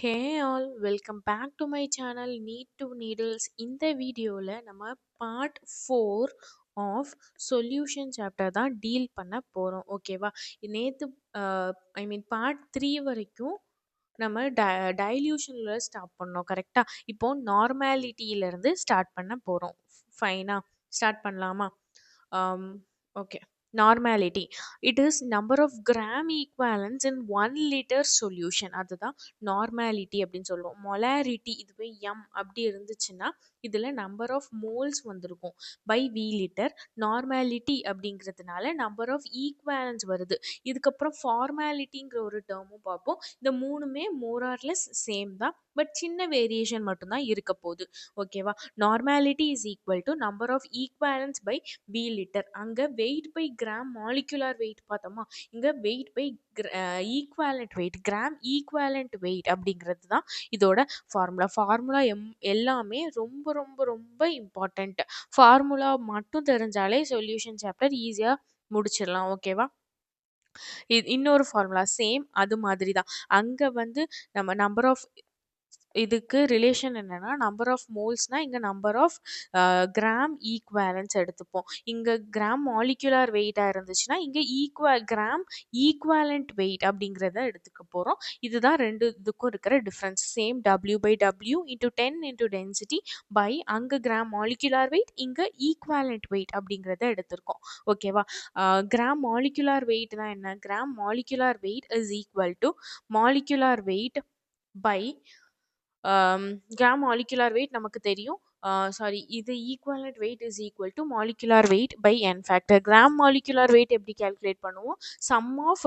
Hey all, welcome back to my channel Need to Needles. இந்த வீடியோவில் நம்ம part 4 of solution chapter தான் deal பண்ண போகிறோம். ஓகேவா? நேற்று பார்ட் 3 வரைக்கும் நம்ம டைல்யூஷனில் ஸ்டார்ட் பண்ணோம். கரெக்டாக? இப்போ நார்மாலிட்டியிலேருந்து ஸ்டார்ட் பண்ண போகிறோம். ஃபைனா? ஸ்டார்ட் பண்ணலாமா? Okay. Normality. It is number of gram equivalents in 1 liter solution. அதுதான் நார்மாலிட்டி அப்படின்னு சொல்லுவோம். மொலாரிட்டி இதுவே எம் அப்படி இருந்துச்சுன்னா இதில் நம்பர் ஆஃப் மோல்ஸ் வந்திருக்கும் பை வி லிட்டர். நார்மாலிட்டி அப்படிங்கிறதுனால நம்பர் ஆஃப் ஈக்வேலன்ஸ் வருது. இதுக்கப்புறம் ஃபார்மாலிட்டிங்கிற ஒரு டேர்மும் பார்ப்போம். இந்த மூணுமே மோரார்லெஸ் சேம் தான், பட் சின்ன வேரியேஷன் மட்டும்தான் இருக்க போகுது. ஓகேவா? Normality is equal to number of equivalents by V litre. அங்கே weight by gram molecular weight பார்த்தோமா, இங்கே weight by equivalent weight, gram equivalent weight அப்படிங்கிறது தான் இதோட ஃபார்முலா. ஃபார்முலா எல்லாமே ரொம்ப ரொம்ப ரொம்ப இம்பார்ட்டண்ட். ஃபார்முலா மட்டும் தெரிஞ்சாலே சொல்யூஷன் சாப்டர் ஈஸியாக முடிச்சிடலாம். ஓகேவா? இன்னொரு ஃபார்முலா சேம் அது மாதிரி தான். அங்கே வந்து நம்ம நம்பர் ஆஃப் இதுக்கு ரிலேஷன் என்னன்னா நம்பர் ஆஃப் மோல்ஸ்னா இங்கே நம்பர் ஆஃப் கிராம் ஈக்வேலன்ஸ் எடுத்துப்போம். இங்கே கிராம் மாலிகுலர் வெயிட்டாக இருந்துச்சுன்னா இங்கே கிராம் ஈக்வாலண்ட் வெயிட் அப்படிங்கிறத எடுத்துக்க போகிறோம். இதுதான் ரெண்டு இதுக்கும் இருக்கிற difference. Same W by W into 10 into density by அங்கே கிராம் மாலிகுலர் வெயிட், இங்கே ஈக்வாலண்ட் வெயிட் அப்படிங்கிறத எடுத்திருக்கோம். ஓகேவா? கிராம் மாலிகுலர் வெயிட் தான் என்ன? Gram molecular weight is equal to molecular weight by gram molecular weight நமக்கு தெரியும். இது equivalent weight is equal to molecular weight by N factor. Gram molecular weight எப்படி கால்குலேட் பண்ணுவோம்? Sum of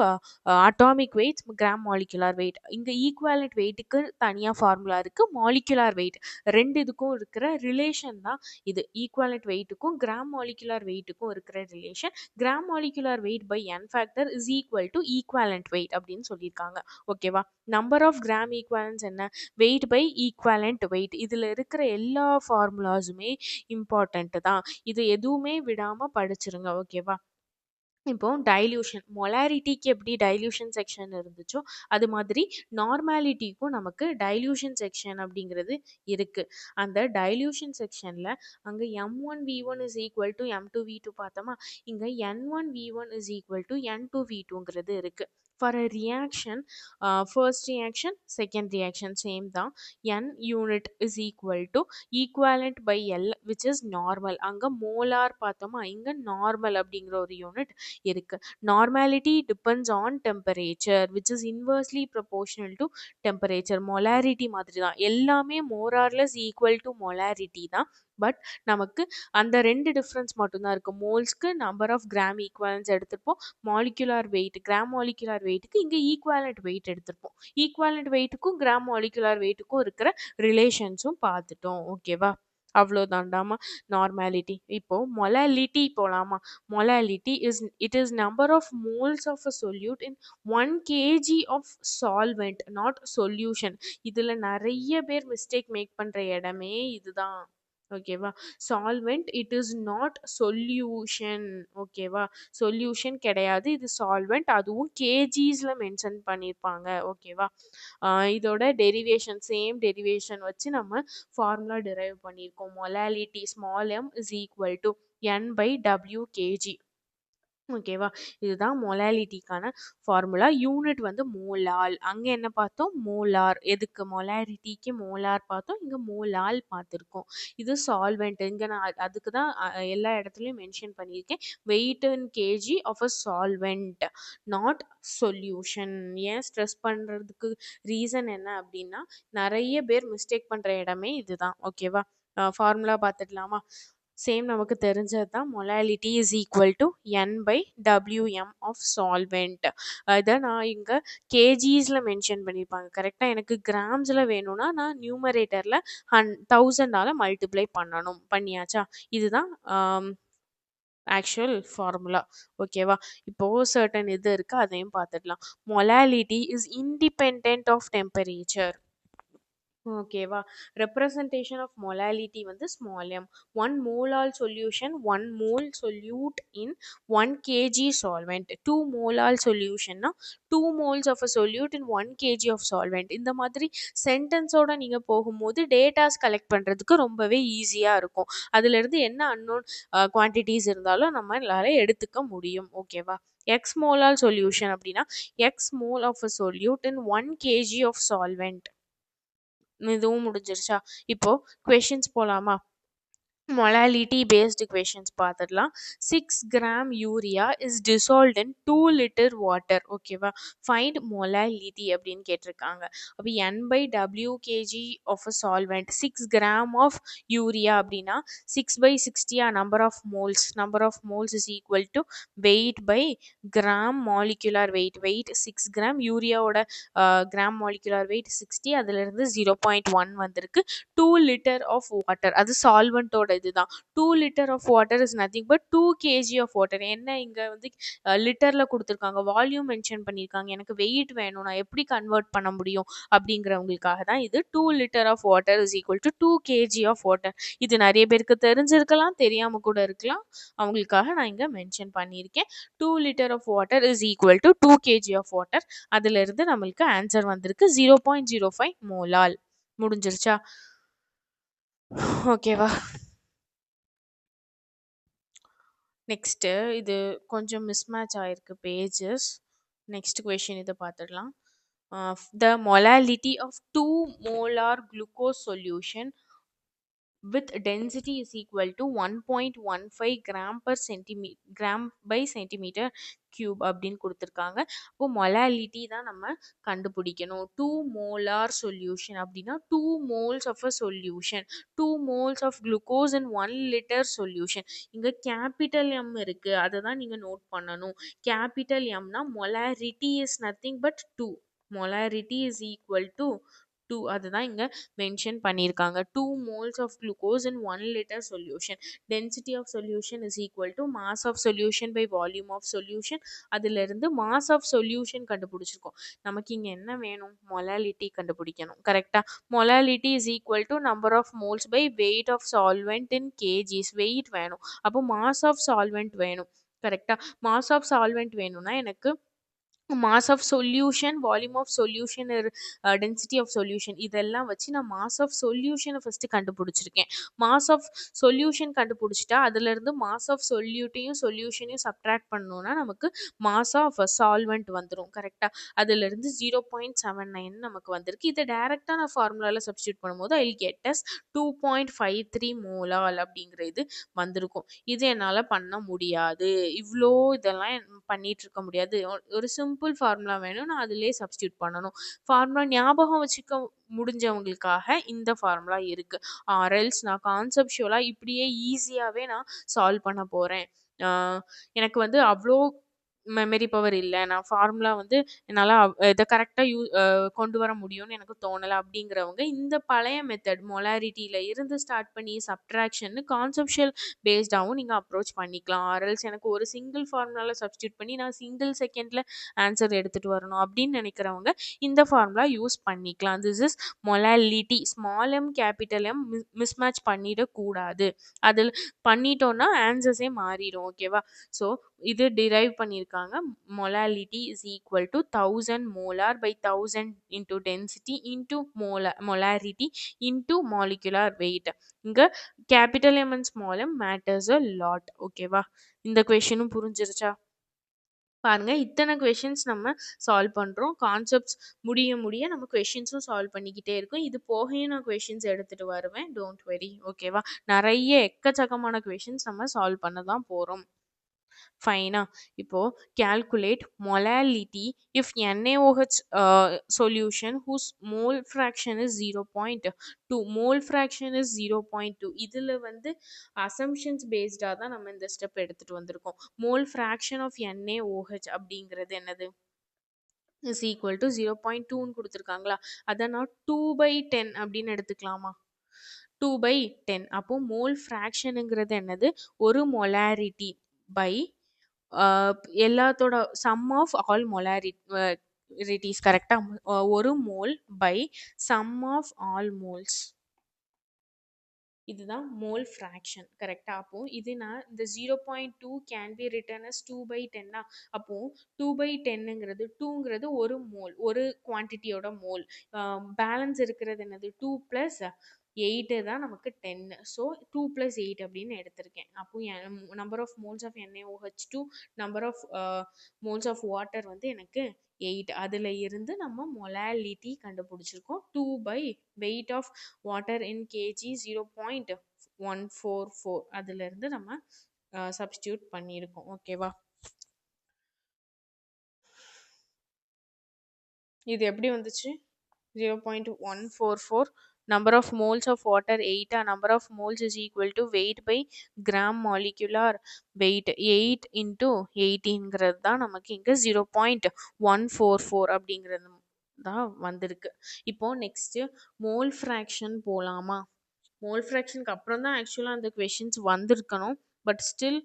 atomic weights gram molecular weight. இங்கே equivalent வெயிட்டுக்கு தனியாக formula இருக்குது. Molecular wait ரெண்டு இதுக்கும் இருக்கிற ரிலேஷன் தான் இது. ஈக்குவலண்ட் வெயிட்டுக்கும் கிராம் மாலிகுலர் வெயிட்டுக்கும் இருக்கிற relation. Gram molecular weight by N factor is equal to equivalent weight அப்படின்னு சொல்லியிருக்காங்க. ஓகேவா? நம்பர் ஆஃப் கிராம் ஈக்குவலன்ஸ் என்ன? Weight by equivalent weight. இதில் இருக்கிற எல்லா ஃபார்முலாஸுமே இம்பார்ட்டண்ட் தான். இது எதுவுமே விடாமல் படிச்சிருங்க. ஓகேவா? இப்போ டைல்யூஷன் மொலாரிட்டிக்கு எப்படி டைல்யூஷன் செக்ஷன் இருந்துச்சோ அது மாதிரி நார்மாலிட்டிக்கும் நமக்கு டைல்யூஷன் செக்ஷன் அப்படிங்கிறது இருக்கு. அந்த டைல்யூஷன் செக்ஷன்ல அங்கே M1V1 is equal to M2V2 பார்த்தோமா, இங்கே N1V1 இஸ் ஈக்குவல் டு N2V2ங்கிறது இருக்கு. For a reaction, first reaction second reaction same தான். N unit is equal to equivalent by L which is normal. அங்கே மோலார் பார்த்தோமா, இங்கே நார்மல் அப்படிங்கிற ஒரு யூனிட் இருக்கு. Normality depends on temperature which is inversely proportional to temperature. Molarity மாதிரி தான், எல்லாமே மோரார்லெஸ் ஈக்குவல் டு மொலாரிட்டி தான். பட் நமக்கு அந்த ரெண்டு டிஃப்ரென்ஸ் மட்டும்தான் இருக்குது. மோல்ஸ்க்கு நம்பர் ஆஃப் கிராம் ஈக்குவலன்ஸ் எடுத்திருப்போம். மாலிகுலர் வெயிட் கிராம் மாலிகுலர் வெயிட்டுக்கு இங்கே ஈக்குவலண்ட் வெயிட் எடுத்திருப்போம். ஈக்குவலண்ட் வெயிட்டுக்கும் கிராம் மாலிகுலர் வெயிட்டுக்கும் இருக்கிற ரிலேஷன்ஸும் பார்த்துட்டோம். ஓகேவா? அவ்வளோதாண்டாமா நார்மாலிட்டி. இப்போ மொலாலிட்டி போலாமா? Molality is number of moles of a solute in 1 kg of solvent not solution. இதில் நிறைய பேர் மிஸ்டேக் மேக் பண்ணுற இடமே இதுதான். ஓகேவா? Solvent it is not solution. ஓகேவா? சொல்யூஷன் கிடையாது, இது சால்வெண்ட். அதுவும் கேஜிஸில் மென்ஷன் பண்ணியிருப்பாங்க. ஓகேவா? இதோட டெரிவேஷன் சேம் டெரிவேஷன் வச்சு நம்ம ஃபார்முலா டிரைவ் பண்ணியிருக்கோம். Molality small m is equal to n by W kg. ஓகேவா? இதுதான் மொலாலிட்டிக்கான ஃபார்முலா. யூனிட் வந்து மோலால். அங்கே என்ன பார்த்தோம்? மோலார். எதுக்கு? மொலாரிட்டிக்கு மோலார் பார்த்தோம், இங்கே மோலால் பார்த்துருக்கோம். இது சால்வெண்ட். இங்கே நான் அதுக்கு தான் எல்லா இடத்துலையும் மென்ஷன் பண்ணியிருக்கேன். Weight in kg of a solvent not solution. ஏன் ஸ்ட்ரெஸ் பண்ணுறதுக்கு ரீசன் என்ன அப்படின்னா நிறைய பேர் மிஸ்டேக் பண்ணுற இடமே இதுதான். ஓகேவா? ஃபார்முலா பார்த்துடலாமா? சேம் நமக்கு தெரிஞ்சது தான். Molality is equal to n by டபிள்யூஎம் ஆஃப் சால்வெண்ட். இதை நான் இங்கே கேஜிஸில் மென்ஷன் பண்ணியிருப்பாங்க. கரெக்டாக எனக்கு கிராம்ஸில் வேணும்னா நான் நியூமரேட்டரில் 1000ஆல் மல்டிப்ளை பண்ணணும். பண்ணியாச்சா? இதுதான் ஆக்சுவல் ஃபார்முலா. ஓகேவா? இப்போது சர்டன் இது இருக்குது, அதையும் பார்த்துடலாம். Molality is independent of temperature. ஓகேவா? ரெப்ரசன்டேஷன் ஆஃப் மொலாலிட்டி வந்து small m. 1 molal solution 1 mole solute in 1 kg solvent. 2 molal சொல்யூஷன்னா 2 moles of a solute in 1 kg of solvent. இந்த மாதிரி சென்டென்ஸோட நீங்க போகும்போது டேட்டாஸ் கலெக்ட் பண்றதுக்கு ரொம்பவே ஈஸியா இருக்கும். அதிலிருந்து என்ன அன்னோன் குவான்டிட்டிஸ் இருந்தாலும் நம்மளால எடுத்துக்க முடியும். ஓகேவா? எக்ஸ் மோலால் சொல்யூஷன் அப்படின்னா x mole of a solute in 1 kg of solvent. இதுவும் முடிஞ்சிருச்சா? இப்போ கொஷின்ஸ் போலாமா? மொலாலிட்டி பேஸ்டு கொஷின்ஸ் பார்த்துடலாம். 6 gram urea is dissolved in 2 litre water. ஓகேவா? ஃபைண்ட் மொலாலிட்டி அப்படின்னு கேட்டிருக்காங்க. அப்போ n by W KG of a solvent. 6 gram of urea அப்படின்னா 6 by 60 number of moles. Number of moles is equal to weight by gram molecular weight. Weight 6 gram, யூரியாவோட gram molecular weight 60, அதிலிருந்து 0.1 வந்திருக்கு. 2 litre of water, அது சால்வெண்ட்டோட இதுதான். 2 litre of water is nothing but 2 kg of water. என்ன இங்க வந்து லிட்டர்ல கொடுத்துருக்காங்க, வால்யூம் மென்ஷன் பண்ணியிருக்காங்க. எனக்கு வெயிட் வேணும், நான் எப்படி கன்வெர்ட் பண்ண முடியும் அப்படிங்கிறவங்களுக்காக தான் இது. 2 litre of water is equal to 2 kg of water. இது நிறைய பேருக்கு தெரிஞ்சிருக்கலாம், தெரியாம கூட இருக்கலாம். அவங்களுக்காக நான் இங்க மென்ஷன் பண்ணியிருக்கேன். 2 litre of water is equal to 2 kg of water. அதுல இருந்து நம்மளுக்கு ஆன்சர் வந்திருக்கு 0.05 மோலால். முடிஞ்சிருச்சா? ஓகேவா? நெக்ஸ்ட்டு இது கொஞ்சம் மிஸ்மேட்ச் ஆயிருக்கு பேஜஸ். நெக்ஸ்ட் கொஷின் இதை பார்த்துடலாம். The molality of 2 molar glucose solution with density is equal to 1.15 gram by centimeter cube அப்படின்னு கொடுத்துருக்காங்க. அப்போ மொலாலிட்டி தான் நம்ம கண்டுபிடிக்கணும். 2 மோலார் சொல்யூஷன் அப்படின்னா 2 moles of a solution, 2 moles of glucose in 1 liter solution. இங்க கேபிட்டல் M இருக்கு, அதை தான் நீங்க நோட் பண்ணணும். கேபிட்டல் Mனா molarity is nothing but 2. molarity is equal to 2. அதுதான் இங்க மென்ஷன் பண்ணியிருக்காங்க. 2 moles of glucose in 1 liter solution. Density of solution is equal to mass of solution by volume of solution. அதிலிருந்து mass of solution கண்டுபிடிச்சிருக்கோம். நமக்கு இங்க என்ன வேணும்? Molality கண்டுபிடிக்கணும். கரெக்டா? Molality is equal to number of moles by weight of solvent in kgs. Weight வேணும், அப்போ mass of solvent வேணும். கரெக்டா? mass of solvent வேணும்னா எனக்கு mass of solution, volume of solution, density of solution, இதெல்லாம் வச்சு நான் மாஸ் ஆஃப் சொல்யூஷனை ஃபஸ்ட்டு கண்டுபிடிச்சிருக்கேன். மாஸ் ஆஃப் சொல்யூஷன் கண்டுபிடிச்சிட்டா அதுலேருந்து மாஸ் ஆஃப் சொல்யூஷனையும் சப்ட்ராக்ட் பண்ணோன்னா நமக்கு மாஸ் ஆஃப் சால்வெண்ட் வந்துடும். கரெக்டாக? அதுலேருந்து 0.79 நமக்கு வந்திருக்கு. இதை டேரெக்டாக நான் ஃபார்முலாவில் சப்ஸ்டியூட் பண்ணும்போது ஐ வில் கெட் அஸ் 2.53 மோலால் அப்படிங்கிற இது வந்திருக்கும். இது என்னால் பண்ண முடியாது, இவ்வளோ இதெல்லாம் பண்ணிட்டு இருக்க முடியாது. ஒரு சிம்பிள் ஃபார்முலா வேணும், நான் அதிலே சப்ஸ்டியூட் பண்ணணும். ஃபார்முலா ஞாபகம் வச்சுக்க முடிஞ்சவங்களுக்காக இந்த ஃபார்முலா இருக்கு. ஆர்எல்ஸ் நான் கான்செப்சுவலாக இப்படியே ஈஸியாகவே நான் சால்வ் பண்ண போகிறேன், எனக்கு வந்து அவ்வளோ மெமரி பவர் இல்லை, நான் ஃபார்முலா வந்து என்னால் இதை கரெக்டாக கொண்டு வர முடியும்னு எனக்கு தோணலை அப்படிங்கிறவங்க இந்த பழைய மெத்தட் மொலாரிட்டியில் இருந்து ஸ்டார்ட் பண்ணி சப்ட்ராக்ஷன் கான்செப்ஷுவல் பேஸ்டாகவும் நீங்கள் அப்ரோச் பண்ணிக்கலாம். ஆர்எல்ஸ் எனக்கு ஒரு சிங்கிள் ஃபார்முலாவில் சப்ஸ்டியூட் பண்ணி நான் சிங்கிள் செகண்டில் ஆன்சர் எடுத்துகிட்டு வரணும் அப்படின்னு நினைக்கிறவங்க இந்த ஃபார்முலா யூஸ் பண்ணிக்கலாம். This is molality. Small M capital M mismatch பண்ணிடக்கூடாது. அதில் பண்ணிட்டோன்னா ஆன்சர்ஸே மாறிடும். ஓகேவா? ஸோ இது டிரைவ் பண்ணியிருக்காங்க. Molality is equal to 1000 molar by 1000 into density into molarity into molecular weight. இங்கே capital M and small M matters a lot. ஓகேவா? இந்த கொஷினும் புரிஞ்சிருச்சா? பாருங்க, இத்தனை கொஷின்ஸ் நம்ம சால்வ் பண்ணுறோம். கான்செப்ட்ஸ் முடிய நம்ம கொஷின்ஸும் சால்வ் பண்ணிக்கிட்டே இருக்கோம். இது போகையும் நான் கொஷின்ஸ் எடுத்துகிட்டு வருவேன், டோன்ட் வெரி. ஓகேவா? நிறைய எக்கச்சக்கமான கொஷின்ஸ் நம்ம சால்வ் பண்ண தான் போகிறோம். ஃபைனா? இப்போ calculate molality if NaOH solution whose mole fraction is 0.2. mole fraction is 0.2. இதில் வந்து assumptions based-ஆ தான் நம்ம இந்த ஸ்டெப் எடுத்துட்டு வந்திருக்கோம். mole fraction of NaOH அப்படிங்கிறது என்னது? is equal to 0.2ன்னு கொடுத்துருக்காங்களா? அதை நான் 2/10 அப்படின்னு எடுத்துக்கலாமா? 2/10. அப்போ மோல் ஃப்ராக்ஷனுங்கிறது என்னது? ஒரு மொலாரிட்டி பை எல்லாத்தோட sum of all molarity it is correct. ஒரு mole by sum of all moles. இதுதான் மோல் ஃப்ராக்ஷன் கரெக்டா. அப்போ இது நான் இந்த 0.2 கேன் பி ரிட்டன் as 2/10. அப்போ 2/10ங்கிறது 2ங்கிறது ஒரு மோல், ஒரு குவான்டிட்டியோட மோல். பேலன்ஸ் இருக்கிறது என்னது 2 + 8 தான் நமக்கு 10. ஸோ 2 + 8 அப்படின்னு எடுத்திருக்கேன். அப்போ number of moles of NaOH2, number of moles of water வந்து எனக்கு 8. அதுல இருந்து நம்ம மொலாலிட்டி கண்டுபிடிச்சிருக்கோம். 2 by weight of water in kg 0.144. அதுல இருந்து நம்ம சப்ஸ்டியூட் பண்ணியிருக்கோம். ஓகேவா. இது எப்படி வந்துச்சு? 0.144. number of moles of water 8. number of moles is equal to weight by gram molecular weight. 8 into 18ங்கிறது தான் நமக்கு இங்க 0.144 அப்படிங்கிறது தான் வந்திருக்கு. இப்போ நெக்ஸ்ட் மோல் ஃப்ராக்ஷன் போலாமா? மோல் ஃப்ராக்ஷனுக்கு அப்புறம் தான் ஆக்சுவலாக அந்த கொஷின்ஸ் வந்திருக்கணும். பட் ஸ்டில்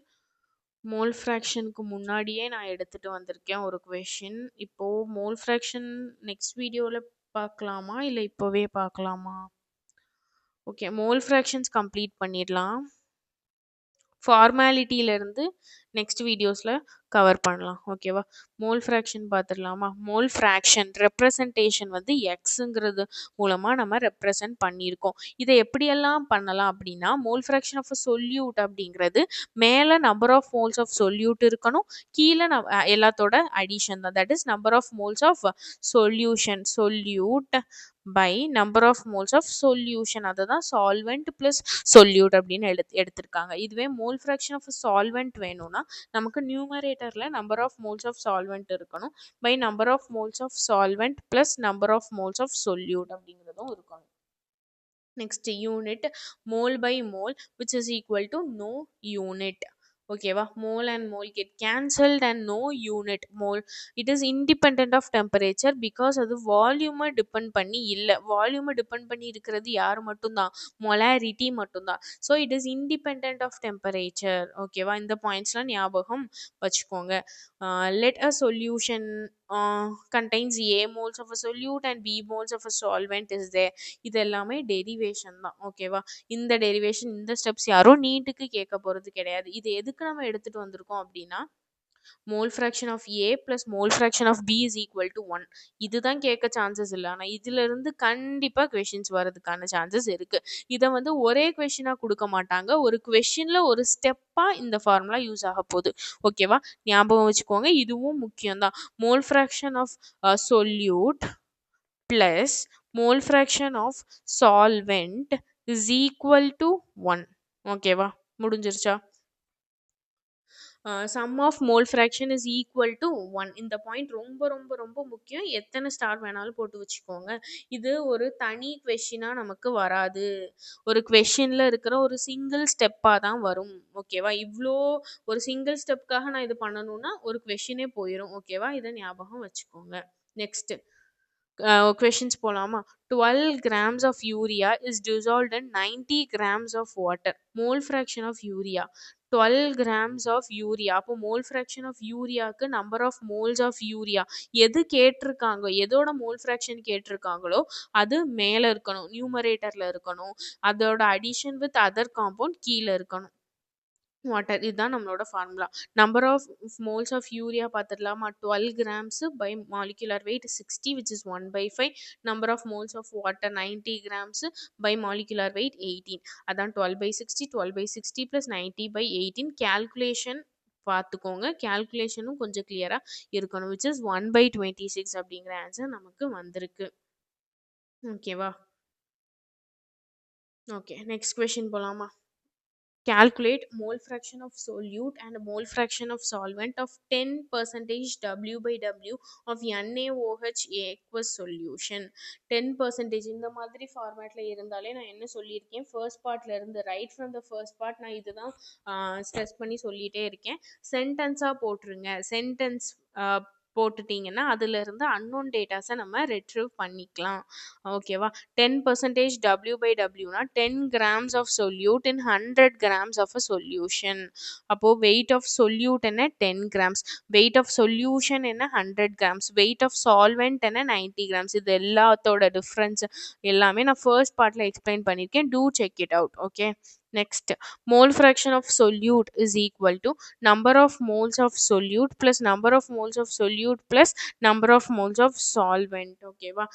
மோல் ஃப்ராக்ஷனுக்கு முன்னாடியே நான் எடுத்துட்டு வந்திருக்கேன் ஒரு கொஷின். இப்போ மோல் ஃப்ராக்ஷன் நெக்ஸ்ட் வீடியோவில் பார்க்கலாமா இல்லை இப்போவே பார்க்கலாமா? ஓகே, மோல் ஃப்ராக்ஷன்ஸ் கம்ப்ளீட் பண்ணிடலாம். ஃபார்மாலிட்டியிலேருந்து நெக்ஸ்ட் வீடியோஸில் கவர் பண்ணலாம். ஓகேவா. மோல் ஃப்ராக்ஷன் பார்த்துடலாமா? மோல் ஃப்ராக்ஷன் ரெப்ரசன்டேஷன் வந்து எக்ஸுங்கிறது மூலமாக நம்ம ரெப்ரசன்ட் பண்ணியிருக்கோம். இதை எப்படியெல்லாம் பண்ணலாம் அப்படின்னா, mole fraction of a solute அப்படிங்கிறது மேலே number of moles of solute இருக்கணும், கீழே எல்லாத்தோட அடிஷன் தான். That is number of moles of solution, solute by number of moles of solution. அதை தான் சால்வெண்ட் ப்ளஸ் சொல்யூட் அப்படின்னு எடுத்திருக்காங்க. இதுவே மோல் ஃப்ராக்ஷன் ஆஃப் சால்வெண்ட் வேணும்னா நமக்கு நியூமரேட்டரில் number of moles of solvent இருக்கணும், by number of moles of solvent plus number of moles of solute அப்படிங்கிறதும் இருக்கணும். Next unit mole by mole which is equal to no unit. ஓகேவா. Mole and mole get cancelled and no unit. Mole it is independent of temperature because அது வால்யூமை depend பண்ணி இல்லை. வால்யூமை depend பண்ணி இருக்கிறது யார் மட்டும்தான்? மொலாரிட்டி மட்டும்தான். So it is independent of temperature. ஓகேவா. இந்த பாயிண்ட்ஸ்லாம் ஞாபகம் வச்சுக்கோங்க. let a solution contains A moles of a solute and B moles of a solvent is there. இது எல்லாமே டெரிவேஷன் தான். ஓகேவா. இந்த டெரிவேஷன் இந்த ஸ்டெப்ஸ் யாரும் நீட்டுக்கு கேட்க போகிறது கிடையாது. இது எதுக்கு நம்ம எடுத்துகிட்டு வந்திருக்கோம் அப்படின்னா, mole fraction of A plus mole fraction of B is equal to 1. இதுதான் கேட்க சான்சஸ் இல்லை. ஆனால் இதிலிருந்து கண்டிப்பாக கொஷின்ஸ் வரதுக்கான சான்சஸ் இருக்குது. இதை வந்து ஒரே கொஷினாக கொடுக்க மாட்டாங்க. ஒரு கொஷினில் ஒரு ஸ்டெப்பாக இந்த ஃபார்முலா யூஸ் ஆக போகுது. ஓகேவா. ஞாபகம் வச்சுக்கோங்க, இதுவும் முக்கியம்தான். Mole fraction of solute plus mole fraction of solvent is equal to 1. ஓகேவா. முடிஞ்சிருச்சா. Sum of mole fraction is equal to 1. இந்த பாயிண்ட் ரொம்ப ரொம்ப ரொம்ப முக்கியம். எத்தனை ஸ்டார் வேணாலும் போட்டு வச்சுக்கோங்க. இது ஒரு தனி கொஷினாக நமக்கு வராது. ஒரு கொஷினில் இருக்கிற ஒரு சிங்கிள் ஸ்டெப்பாக தான் வரும். ஓகேவா. இவ்வளோ ஒரு சிங்கிள் ஸ்டெப்புக்காக நான் இது பண்ணணும்னா ஒரு கொஷினே போயிடும். ஓகேவா. இதை ஞாபகம் வச்சுக்கோங்க. நெக்ஸ்ட் questions போலாமா. 12 grams of urea is dissolved in 90 grams of water. Mole fraction of urea 12 grams of urea. அப்போ மோல் ஃப்ராக்ஷன் ஆஃப் யூரியாவுக்கு number of moles of urea எது கேட்டிருக்காங்க, எதோட மோல் ஃப்ராக்ஷன் கேட்டிருக்காங்களோ அது மேலே இருக்கணும், நியூமரேட்டரில் இருக்கணும். அதோட அடிஷன் வித் அதர் காம்பவுண்ட் கீழே இருக்கணும். வாட்டர். இதுதான் நம்மளோட formula. Number of moles of urea பார்த்துடலாமா. 12 grams by molecular weight 60 which is 1/5. Number of moles of water 90 grams by molecular weight 18. அதான் 12/60. 12/60 + 90/18. கேல்குலேஷன் பார்த்துக்கோங்க. கேல்குலேஷனும் கொஞ்சம் கிளியராக இருக்கணும். which is 1/26 அப்படிங்கிற ஆன்சர் நமக்கு வந்திருக்கு. ஓகேவா. ஓகே, நெக்ஸ்ட் கொஷின் போலாமா. Calculate mole fraction of solute and mole fraction of solvent of 10% W/W of NaOH aqueous solution. 10% இந்த மாதிரி ஃபார்மேட்டில் இருந்தாலே நான் என்ன சொல்லியிருக்கேன், ஃபர்ஸ்ட் பார்ட்ல இருந்து right from the first part நான் இதுதான் ஸ்ட்ரெஸ் பண்ணி சொல்லிகிட்டே இருக்கேன். சென்டென்ஸாக போட்டுருங்க. சென்டென்ஸ் போட்டுட்டீங்கன்னா அதிலிருந்து அன்னோன் டேட்டாஸை நம்ம ரெட்ரிவ் பண்ணிக்கலாம். ஓகேவா? 10% W/Wனா 10 grams of solute in 100 grams of a solution. அப்போ weight of solute என்ன 10 grams, weight of solution என்ன 100 grams, weight of solvent என்ன 90 grams. இது எல்லாத்தோட டிஃப்ரென்ஸ் எல்லாமே நான் ஃபர்ஸ்ட் பார்ட்ல எக்ஸ்பிளைன் பண்ணியிருக்கேன். To check it out. Okay, next, mole fraction of solute is equal to number of moles of solute plus number of moles of solute plus number of moles of solvent. ஓகேவா?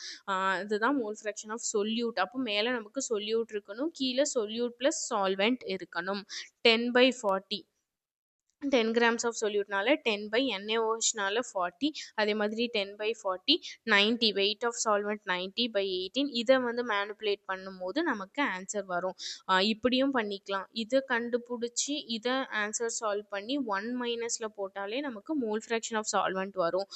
இதுதான் mole fraction of solute. அப்போ மேலே நமக்கு solute இருக்கணும், கீழே solute plus solvent இருக்கணும். 10/40, 10 grams of soluteனால 10 by NaOHனால 40, அதே மாதிரி 10/40 90, weight of solvent 90/18. இதை வந்து மேனிப்புலேட் பண்ணும்போது நமக்கு ஆன்சர் வரும். இப்படியும் பண்ணிக்கலாம். இதை கண்டுபிடிச்சி இதை ஆன்சர் சால்வ் பண்ணி 1 மைனஸில் போட்டாலே நமக்கு மோல் ஃப்ராக்ஷன் ஆஃப் சால்வெண்ட் வரும்.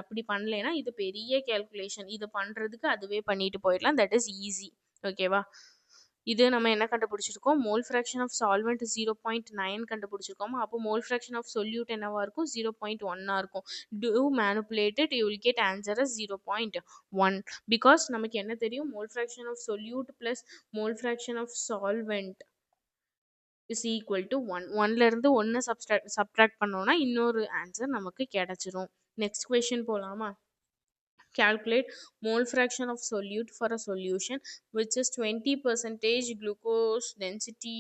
அப்படி பண்ணலைன்னா இது பெரிய கேல்குலேஷன். இதை பண்ணுறதுக்கு அதுவே பண்ணிட்டு போயிடலாம். That is easy. ஓகேவா? இது நம்ம என்ன கண்டுபிடிச்சிருக்கோம்? மோல் ஃப்ராக்ஷன் ஆஃப் சால்வெண்ட் 0.9 கண்டுபிடிச்சிருக்கோமா? அப்போ மோல் ஃப்ராக்ஷன் ஆஃப் சொல்யூட் என்னவா இருக்கும்? 0.1 இருக்கும். To manipulated, you will get answer as 0.1. Because நமக்கு என்ன தெரியும்? Mole fraction of solute plus mole fraction of solvent is equal to 1. 1லேருந்து 1 சப்ட்ராக்ட் பண்ணோம்னா இன்னொரு ஆன்சர் நமக்கு கிடைச்சிரும். நெக்ஸ்ட் கொஷின் போகலாமா? Calculate mole fraction of solute for a solution which is 20% glucose density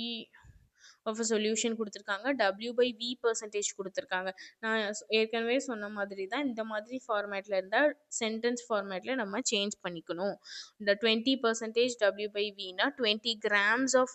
of a solution கொடுத்துருக்காங்க. W/V percentage கொடுத்துருக்காங்க. நான் ஏற்கனவே சொன்ன மாதிரி தான், இந்த மாதிரி ஃபார்மேட்டில் இருந்தால் சென்டென்ஸ் ஃபார்மேட்டில் நம்ம சேஞ்ச் பண்ணிக்கணும். இந்த 20% W/Vனா 20 grams of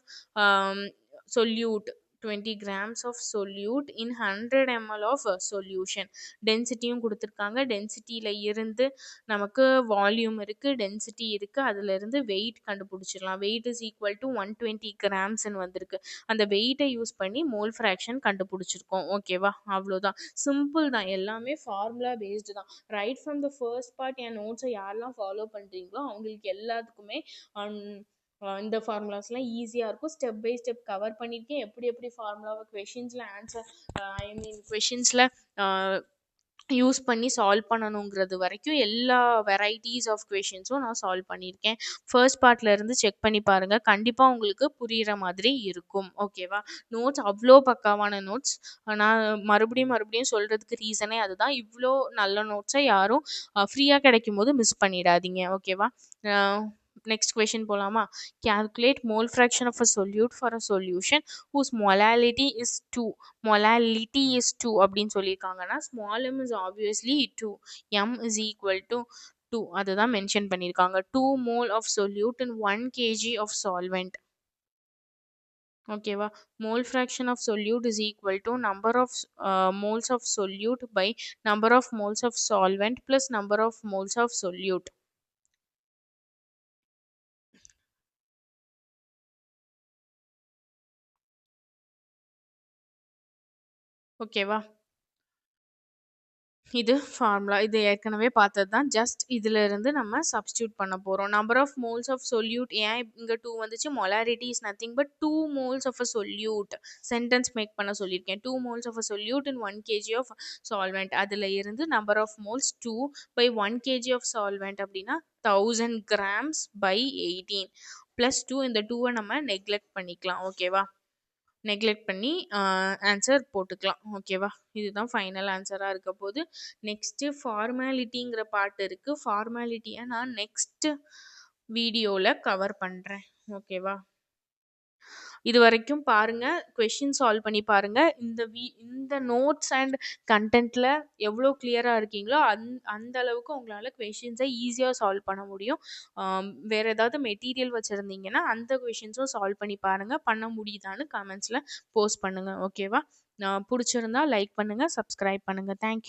solute, 20 grams of solute in 100 ml of solution. டென்சிட்டியும் கொடுத்துருக்காங்க. டென்சிட்டியில் இருந்து நமக்கு வால்யூம் இருக்குது, டென்சிட்டி இருக்குது, அதிலிருந்து வெயிட் கண்டுபிடிச்சிடலாம். வெயிட் இஸ் ஈக்குவல் டு 120 கிராம்ஸ்ன்னு வந்திருக்கு. அந்த வெயிட்டை யூஸ் பண்ணி மோல் ஃப்ராக்ஷன் கண்டுபிடிச்சிருக்கோம். ஓகேவா? அவ்வளோதான், சிம்பிள் தான், எல்லாமே ஃபார்முலா பேஸ்டு தான். Right from the first part என் நோட்ஸை யாரெல்லாம் ஃபாலோ பண்ணுறீங்களோ அவங்களுக்கு எல்லாத்துக்குமே இந்த ஃபார்முலாஸ்லாம் ஈஸியாக இருக்கும். ஸ்டெப் பை ஸ்டெப் கவர் பண்ணியிருக்கேன். எப்படி ஃபார்முலாவை கொஷின்ஸில் ஆன்சர் கொஷின்ஸில் யூஸ் பண்ணி சால்வ் பண்ணணுங்கிறது வரைக்கும் எல்லா வெரைட்டிஸ் ஆஃப் கொஷின்ஸும் நான் சால்வ் பண்ணியிருக்கேன். ஃபர்ஸ்ட் பார்ட்லேருந்து செக் பண்ணி பாருங்கள். கண்டிப்பாக உங்களுக்கு புரிகிற மாதிரி இருக்கும். ஓகேவா? நோட்ஸ் அவ்வளோ பக்காவான நோட்ஸ். நான் மறுபடியும் சொல்கிறதுக்கு ரீசனே அதுதான். இவ்வளோ நல்ல நோட்ஸை யாரும் ஃப்ரீயாக கிடைக்கும் போது மிஸ் பண்ணிடாதீங்க. ஓகேவா? நெக்ஸ்ட் கொஷின் போகலாமா? Calculate mole fraction of a solute for a solution whose molality is 2. molality is 2 அப்படின்னு சொல்லியிருக்காங்கன்னா small m is obviously 2. m is equal to 2. அதுதான் மென்ஷன் பண்ணியிருக்காங்க. 2 mole of solute in 1 kg of solvent. ஓகேவா? mole fraction of solute is equal to number of moles of solute by number of moles of solvent plus number of moles of solute. ஓகேவா? இது formula, இது ஏற்கனவே பார்த்தது தான். Just இதில் இருந்து நம்ம சப்ஸ்டியூட் பண்ண போகிறோம். Number of moles of solute, ஏன் இங்கே 2 வந்துச்சு? Molarity is nothing but 2 moles of a solute. Sentence make பண்ண சொல்லியிருக்கேன். 2 moles of a solute in 1 kg of solvent. அதில் இருந்து number of moles 2 by 1 kg of solvent அப்படின்னா 1000 grams by 18 ப்ளஸ் 2. இந்த 2வை நம்ம நெக்லெக்ட் பண்ணிக்கலாம். ஓகேவா? நெக்லெக்ட் பண்ணி ஆன்சர் போட்டுக்கலாம். ஓகேவா? இதுதான் ஃபைனல் ஆன்சராக இருக்க போது. நெக்ஸ்ட்டு ஃபார்மாலிட்டிங்கிற பார்ட் இருக்குது. ஃபார்மாலிட்டியை நான் நெக்ஸ்ட்டு வீடியோவில் கவர் பண்ணுறேன். ஓகேவா? இது வரைக்கும் பாருங்கள், கொஷின் சால்வ் பண்ணி பாருங்கள். இந்த நோட்ஸ் அண்ட் கண்டென்ட்டில் எவ்வளோ கிளியராக இருக்கீங்களோ அந்த அளவுக்கு உங்களால் கொஷின்ஸை ஈஸியாக சால்வ் பண்ண முடியும். வேறு ஏதாவது மெட்டீரியல் வச்சுருந்தீங்கன்னா அந்த கொஷின்ஸும் சால்வ் பண்ணி பாருங்கள். பண்ண முடியுதான்னு கமெண்ட்ஸில் போஸ்ட் பண்ணுங்கள். ஓகேவா? பிடிச்சிருந்தா லைக் பண்ணுங்கள், சப்ஸ்கிரைப் பண்ணுங்கள். தேங்க்யூ.